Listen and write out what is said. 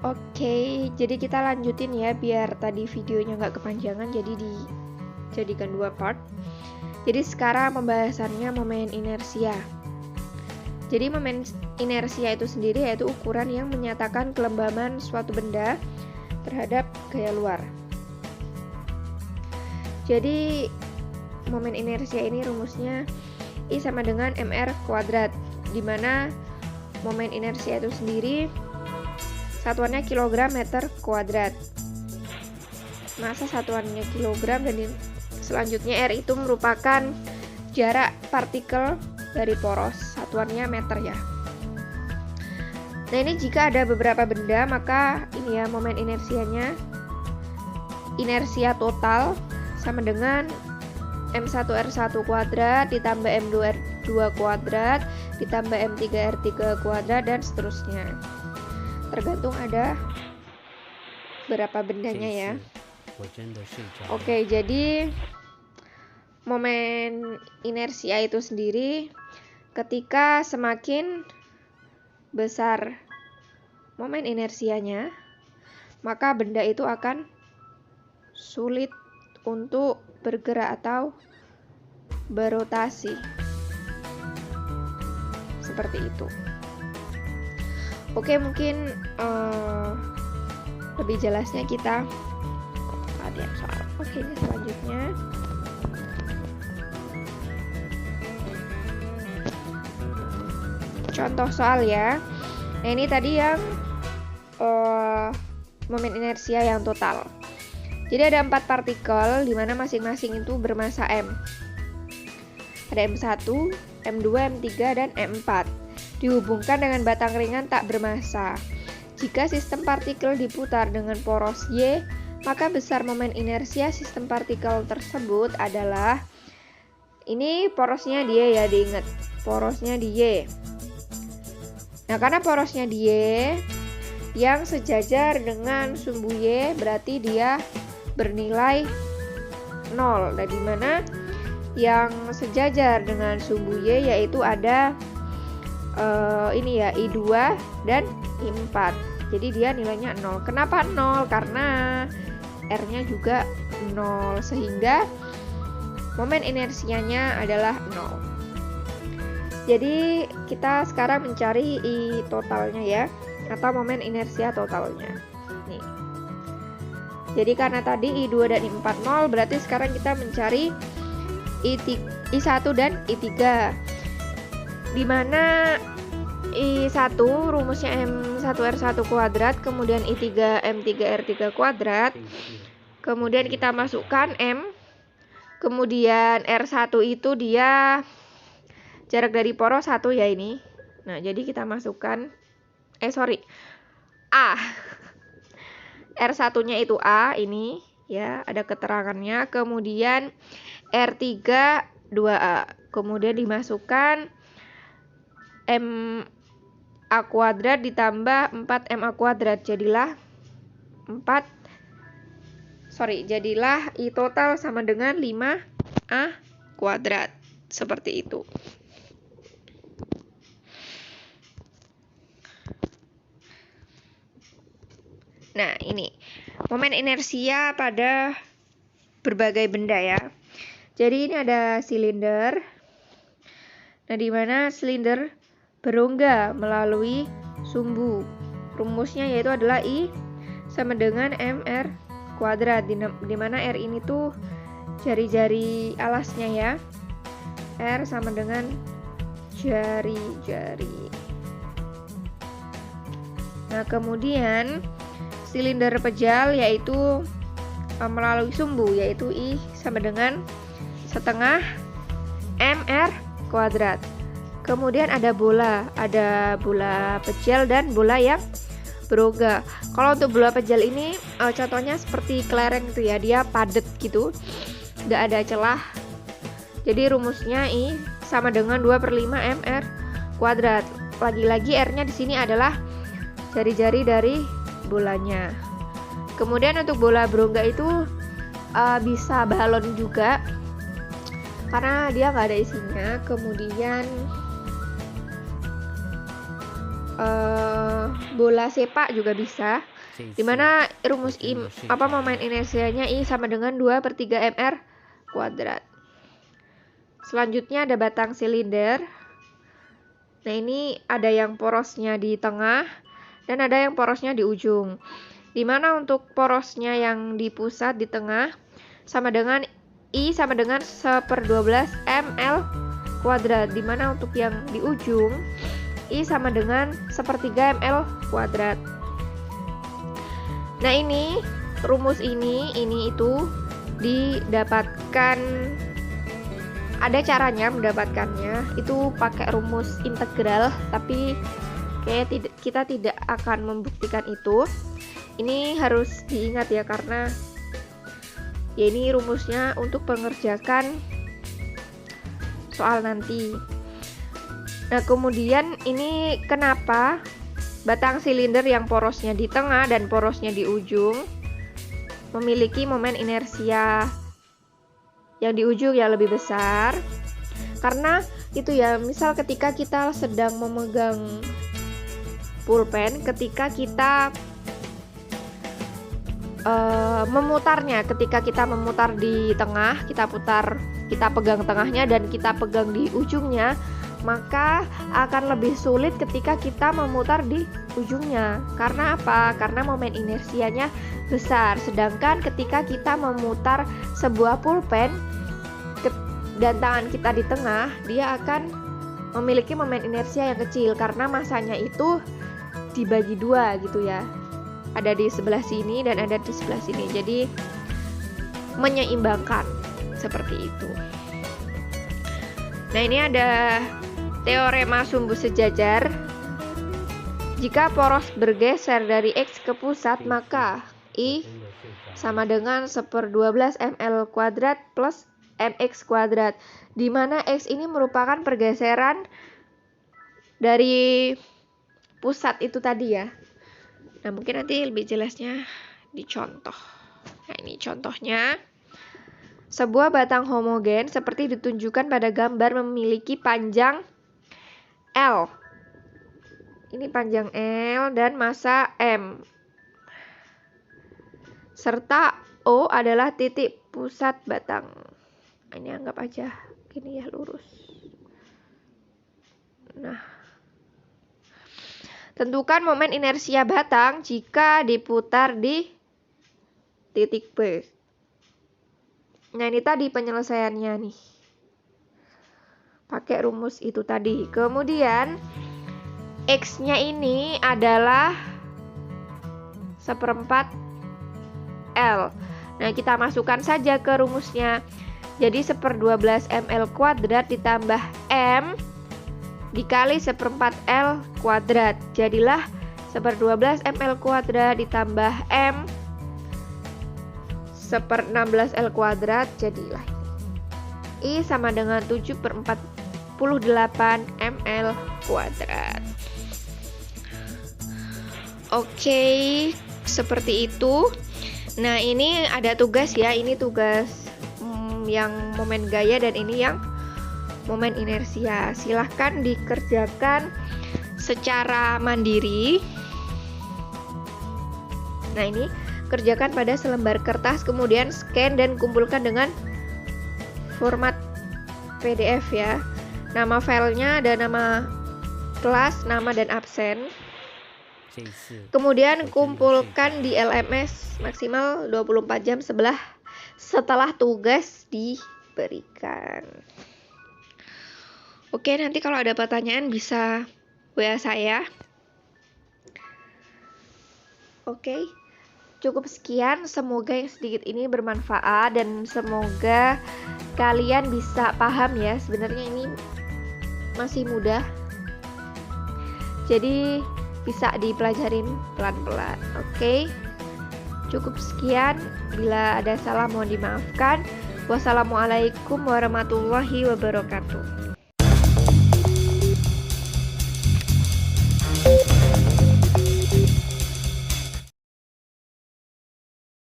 Oke, jadi kita lanjutin ya, biar tadi videonya nggak kepanjangan, jadi dijadikan 2 part. Jadi sekarang pembahasannya momen inersia. Jadi momen inersia itu sendiri yaitu ukuran yang menyatakan kelembaban suatu benda terhadap gaya luar. Jadi momen inersia ini rumusnya I sama dengan mr kuadrat, di mana momen inersia itu sendiri satuannya kilogram meter kuadrat. Masa satuannya kilogram, dan selanjutnya R itu merupakan jarak partikel dari poros, satuannya meter ya. Nah, ini jika ada beberapa benda, maka ini ya momen inersianya, inersia total sama dengan M1R1 kuadrat ditambah M2R2 kuadrat ditambah M3R3 kuadrat dan seterusnya. Tergantung ada berapa bendanya ya. Oke, jadi momen inersia itu sendiri ketika semakin besar momen inersianya, maka benda itu akan sulit untuk bergerak atau berotasi. Seperti itu. Oke, mungkin lebih jelasnya kita latihan soal. Oke, ini selanjutnya. Contoh soal ya. Nah, ini tadi yang momen inersia yang total. Jadi ada 4 partikel di mana masing-masing itu bermassa M. Ada M1, M2, M3, dan M4. Dihubungkan dengan batang ringan tak bermassa. Jika sistem partikel diputar dengan poros Y, maka besar momen inersia sistem partikel tersebut adalah, ini porosnya dia ya, diingat porosnya di Y. Nah, karena porosnya di Y yang sejajar dengan sumbu Y, berarti dia bernilai 0. Dan dimana yang sejajar dengan sumbu Y yaitu ada ini ya, I2 dan I4. Jadi dia nilainya 0. Kenapa 0? Karena R-nya juga 0, sehingga momen inersianya adalah 0. Jadi kita sekarang mencari I totalnya ya, atau momen inersia totalnya. Nih. Jadi karena tadi I2 dan I4 0, berarti sekarang kita mencari I1 dan I3. Dimana I1 rumusnya M1R1 kuadrat, kemudian I3 M3R3 kuadrat, kemudian kita masukkan M, kemudian R1 itu dia jarak dari poros 1 ya ini. Nah, jadi kita masukkan A. R1 nya itu A, ini ya, ada keterangannya. Kemudian R3 2A, kemudian dimasukkan MA kuadrat ditambah 4MA kuadrat, jadilah I total sama dengan 5A kuadrat. Seperti itu. Nah, ini momen inersia pada berbagai benda ya. Jadi ini ada silinder. Nah, di mana silinder berongga melalui sumbu. Rumusnya yaitu adalah I sama dengan MR kuadrat, di mana R ini tuh jari-jari alasnya ya. R sama dengan jari-jari. Nah, kemudian silinder pejal yaitu melalui sumbu, yaitu I sama dengan setengah MR kuadrat. Kemudian ada bola pejal dan bola yang berongga. Kalau untuk bola pejal ini contohnya seperti kelereng itu ya, dia padat gitu, nggak ada celah. Jadi rumusnya I sama dengan 2/5 MR kuadrat. Lagi-lagi R-nya di sini adalah jari-jari dari bolanya. Kemudian untuk bola berongga itu bisa balon juga, karena dia nggak ada isinya. Kemudian bola sepak juga bisa. Dimana rumus momen inersianya I sama dengan 2/3 mr kuadrat. Selanjutnya ada batang silinder. Nah, ini ada yang porosnya di tengah dan ada yang porosnya di ujung. Dimana untuk porosnya yang di pusat di tengah sama dengan I sama dengan 1/12 ml kuadrat. Dimana untuk yang di ujung I sama dengan 1/3 ml kuadrat. Nah, ini rumus ini itu didapatkan, ada caranya mendapatkannya, itu pakai rumus integral, tapi kita tidak akan membuktikan itu. Ini harus diingat ya, karena ya ini rumusnya untuk mengerjakan soal nanti. Nah, kemudian ini kenapa batang silinder yang porosnya di tengah dan porosnya di ujung memiliki momen inersia yang di ujung yang lebih besar? Karena itu ya, misal ketika kita sedang memegang pulpen, ketika kita memutarnya, ketika kita memutar di tengah, kita pegang tengahnya dan kita pegang di ujungnya, maka akan lebih sulit ketika kita memutar di ujungnya. Karena apa? Karena momen inersianya besar. Sedangkan ketika kita memutar sebuah pulpen dan tangan kita di tengah, dia akan memiliki momen inersia yang kecil karena masanya itu dibagi dua gitu ya. Ada di sebelah sini dan ada di sebelah sini. Jadi menyeimbangkan seperti itu. Nah, ini ada teorema sumbu sejajar. Jika poros bergeser dari X ke pusat, maka I sama dengan 1/12 ml kuadrat plus mx kuadrat, di mana X ini merupakan pergeseran dari pusat itu tadi ya. Nah, mungkin nanti lebih jelasnya di contoh. Nah, ini contohnya. Sebuah batang homogen seperti ditunjukkan pada gambar memiliki panjang L. Ini panjang L dan massa M. Serta O adalah titik pusat batang. Ini anggap aja gini ya, lurus. Nah, tentukan momen inersia batang jika diputar di titik B. Nah, ini tadi penyelesaiannya nih. Pakai rumus itu tadi. Kemudian X-nya ini adalah 1/4 L. Nah, kita masukkan saja ke rumusnya. Jadi 1/12 ml kuadrat ditambah M dikali 1/4 L kuadrat. Jadilah 1/12 ml kuadrat ditambah M 1/16 L kuadrat, jadilah I sama dengan 7/48 ml kuadrat. Oke, seperti itu. Nah, ini ada tugas ya. Ini tugas yang momen gaya dan ini yang momen inersia. Silahkan dikerjakan secara mandiri. Nah, ini kerjakan pada selembar kertas, kemudian scan dan kumpulkan dengan format PDF ya. Nama filenya ada nama kelas, nama dan absen. Kemudian kumpulkan di LMS maksimal 24 jam setelah tugas diberikan. Oke, nanti kalau ada pertanyaan bisa WA saya. Oke. Cukup sekian, semoga yang sedikit ini bermanfaat dan semoga kalian bisa paham ya. Sebenarnya ini masih mudah, jadi bisa dipelajarin pelan-pelan. Oke, cukup sekian. Bila ada salah mohon dimaafkan. Wassalamualaikum warahmatullahi wabarakatuh.